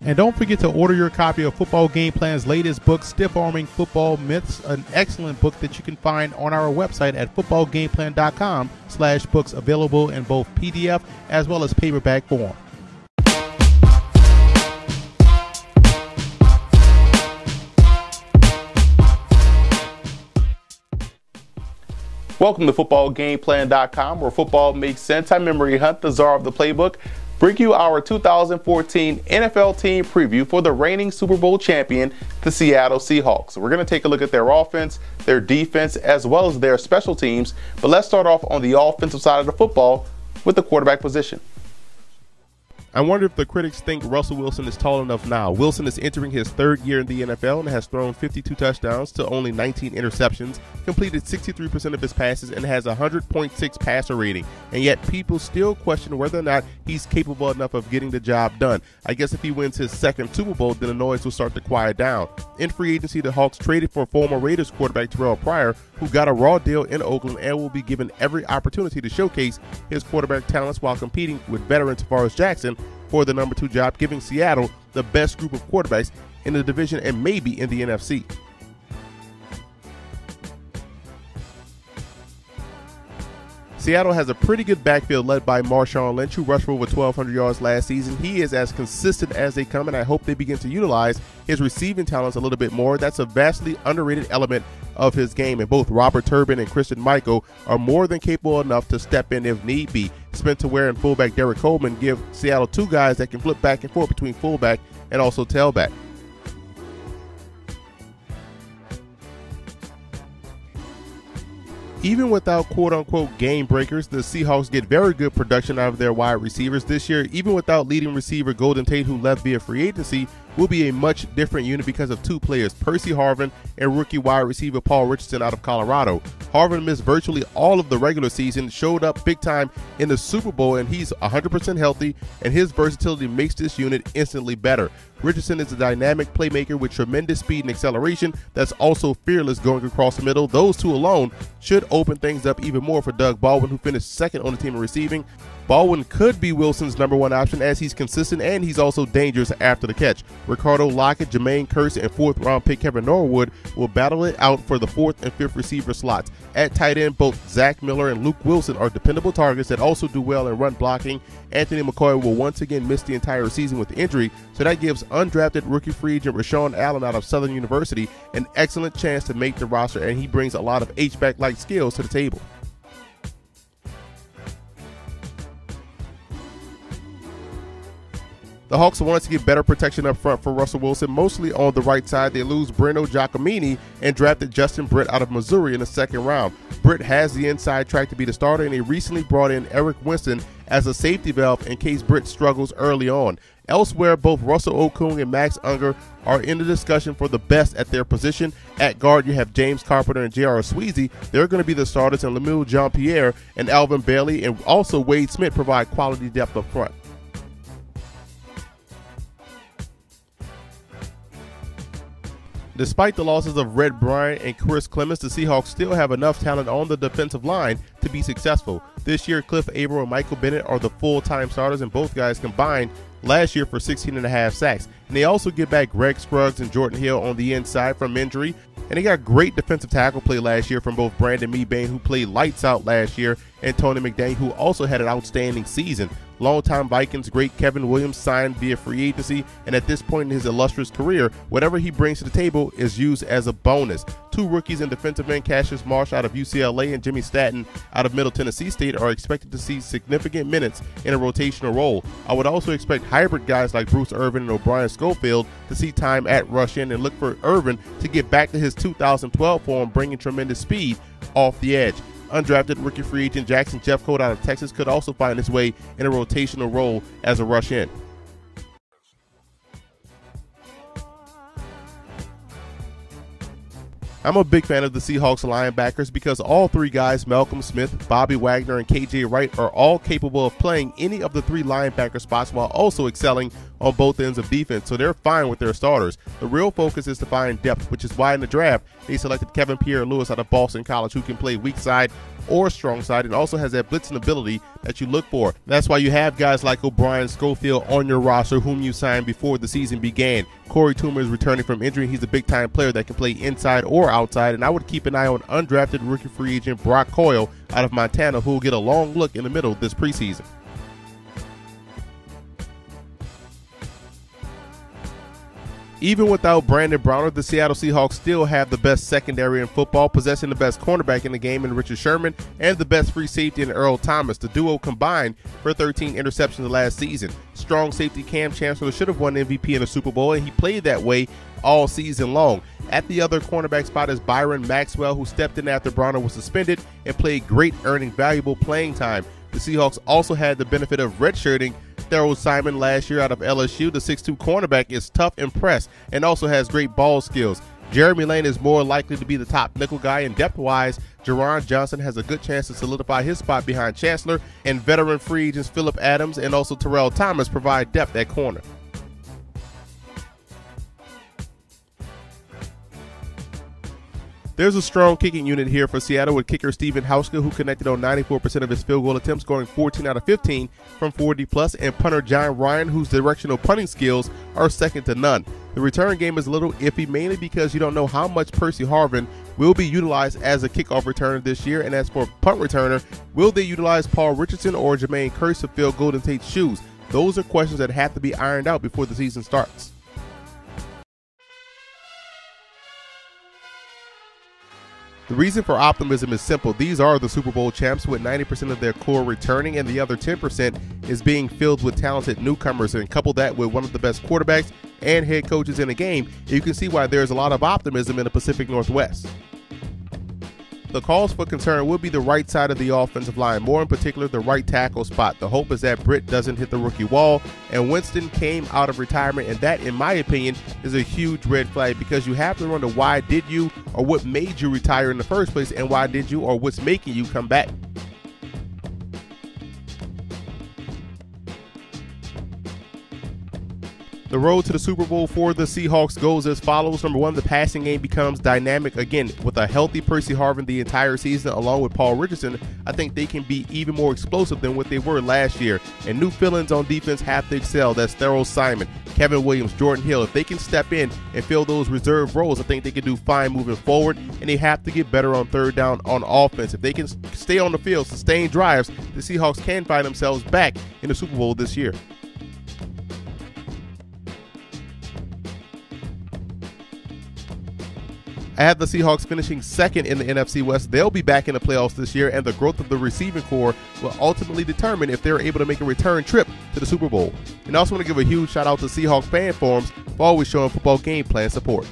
And don't forget to order your copy of Football Game Plan's latest book, Stiff Arming Football Myths, an excellent book that you can find on our website at footballgameplan.com/books, available in both PDF as well as paperback form. Welcome to footballgameplan.com, where football makes sense. I'm Memory Hunt, the czar of the playbook. Bring you our 2014 NFL team preview for the reigning Super Bowl champion, the Seattle Seahawks. We're going to take a look at their offense, their defense, as well as their special teams. But let's start off on the offensive side of the football with the quarterback position. I wonder if the critics think Russell Wilson is tall enough now. Wilson is entering his third year in the NFL and has thrown 52 touchdowns to only 19 interceptions, completed 63% of his passes, and has a 100.6 passer rating. And yet people still question whether or not he's capable enough of getting the job done. I guess if he wins his second Super Bowl, then the noise will start to quiet down. In free agency, the Hawks traded for former Raiders quarterback Terrell Pryor, who got a raw deal in Oakland and will be given every opportunity to showcase his quarterback talents while competing with veteran Tavares Jackson for the number 2 job, giving Seattle the best group of quarterbacks in the division and maybe in the NFC. Seattle has a pretty good backfield led by Marshawn Lynch, who rushed for over 1,200 yards last season. He is as consistent as they come, and I hope they begin to utilize his receiving talents a little bit more. That's a vastly underrated element of his game, and both Robert Turbin and Christian Michael are more than capable enough to step in if need be. Spencer Ware and fullback Derek Coleman give Seattle 2 guys that can flip back and forth between fullback and also tailback. Even without quote-unquote game breakers, the Seahawks get very good production out of their wide receivers this year. Even without leading receiver Golden Tate, who left via free agency, will be a much different unit because of 2 players, Percy Harvin and rookie wide receiver Paul Richardson out of Colorado. Harvin missed virtually all of the regular season, showed up big time in the Super Bowl, and he's 100% healthy, and his versatility makes this unit instantly better. Richardson is a dynamic playmaker with tremendous speed and acceleration that's also fearless going across the middle. Those 2 alone should open things up even more for Doug Baldwin, who finished second on the team in receiving. Baldwin could be Wilson's number 1 option, as he's consistent and he's also dangerous after the catch. Ricardo Lockett, Jermaine Kearse, and 4th-round pick Kevin Norwood will battle it out for the 4th and 5th receiver slots. At tight end, both Zach Miller and Luke Wilson are dependable targets that also do well in run blocking. Anthony McCoy will once again miss the entire season with injury, so that gives undrafted rookie free agent Rashawn Allen out of Southern University an excellent chance to make the roster, and he brings a lot of H-back-like skills to the table. The Hawks want to get better protection up front for Russell Wilson, mostly on the right side. They lose Breno Giacomini and drafted Justin Britt out of Missouri in the 2nd round. Britt has the inside track to be the starter, and they recently brought in Eric Winston as a safety valve in case Britt struggles early on. Elsewhere, both Russell Okung and Max Unger are in the discussion for the best at their position. At guard, you have James Carpenter and J.R. Sweezy. They're going to be the starters, and Lemuel Jean-Pierre and Alvin Bailey and also Wade Smith provide quality depth up front. Despite the losses of Red Bryant and Chris Clemens, the Seahawks still have enough talent on the defensive line to be successful. This year, Cliff Avril and Michael Bennett are the full-time starters, and both guys combined last year for 16.5 sacks. And they also get back Greg Scruggs and Jordan Hill on the inside from injury. And they got great defensive tackle play last year from both Brandon Mebane, who played lights out last year, and Tony McDaniel, who also had an outstanding season. Longtime Vikings great Kevin Williams signed via free agency, and at this point in his illustrious career, whatever he brings to the table is used as a bonus. 2 rookies in defensive end, Cassius Marsh out of UCLA and Jimmy Staton out of Middle Tennessee State, are expected to see significant minutes in a rotational role. I would also expect hybrid guys like Bruce Irvin and O'Brien Schofield to see time at rush in, and look for Irvin to get back to his 2012 form, bringing tremendous speed off the edge. Undrafted rookie free agent Jackson Jeffcoat out of Texas could also find his way in a rotational role as a rush in. I'm a big fan of the Seahawks linebackers because all 3 guys, Malcolm Smith, Bobby Wagner, and KJ Wright, are all capable of playing any of the 3 linebacker spots while also excelling on both ends of defense, so they're fine with their starters. The real focus is to find depth, which is why in the draft they selected Kevin Pierre-Louis out of Boston College, who can play weak side, or strong side, and also has that blitzing ability that you look for. That's why you have guys like O'Brien Schofield on your roster, whom you signed before the season began. Corey Toomer is returning from injury. He's a big-time player that can play inside or outside, and I would keep an eye on undrafted rookie free agent Brock Coyle out of Montana, who will get a long look in the middle this preseason. Even without Brandon Browner, the Seattle Seahawks still have the best secondary in football, possessing the best cornerback in the game in Richard Sherman and the best free safety in Earl Thomas. The duo combined for 13 interceptions last season. Strong safety Cam Chancellor should have won MVP in the Super Bowl, and he played that way all season long. At the other cornerback spot is Byron Maxwell, who stepped in after Browner was suspended and played great, earning valuable playing time. The Seahawks also had the benefit of redshirting Darryl Simon last year out of LSU. The 6'2 cornerback is tough and press and also has great ball skills. Jeremy Lane is more likely to be the top nickel guy, and depth-wise, Jerron Johnson has a good chance to solidify his spot behind Chancellor, and veteran free agents Phillip Adams and also Terrell Thomas provide depth at corner. There's a strong kicking unit here for Seattle with kicker Steven Hauska, who connected on 94% of his field goal attempts, scoring 14 out of 15 from 40+, and punter John Ryan, whose directional punting skills are second to none. The return game is a little iffy, mainly because you don't know how much Percy Harvin will be utilized as a kickoff returner this year, and as for punt returner, will they utilize Paul Richardson or Jermaine Kearse to fill Golden Tate's shoes? Those are questions that have to be ironed out before the season starts. The reason for optimism is simple. These are the Super Bowl champs with 90% of their core returning, and the other 10% is being filled with talented newcomers. And couple that with one of the best quarterbacks and head coaches in the game, you can see why there's a lot of optimism in the Pacific Northwest. The cause for concern will be the right side of the offensive line, more in particular the right tackle spot. The hope is that Britt doesn't hit the rookie wall, and Winston came out of retirement, and that, in my opinion, is a huge red flag, because you have to wonder, why did you, or what made you retire in the first place, and why did you, or what's making you come back? The road to the Super Bowl for the Seahawks goes as follows. Number one, the passing game becomes dynamic again. With a healthy Percy Harvin the entire season, along with Paul Richardson, I think they can be even more explosive than what they were last year. And new fill-ins on defense have to excel. That's Darryl Simon, Kevin Williams, Jordan Hill. If they can step in and fill those reserve roles, I think they can do fine moving forward. And they have to get better on third down on offense. If they can stay on the field, sustain drives, the Seahawks can find themselves back in the Super Bowl this year. I have the Seahawks finishing second in the NFC West. They'll be back in the playoffs this year, and the growth of the receiving core will ultimately determine if they're able to make a return trip to the Super Bowl. And I also want to give a huge shout out to Seahawks fan forums for always showing football game plan support.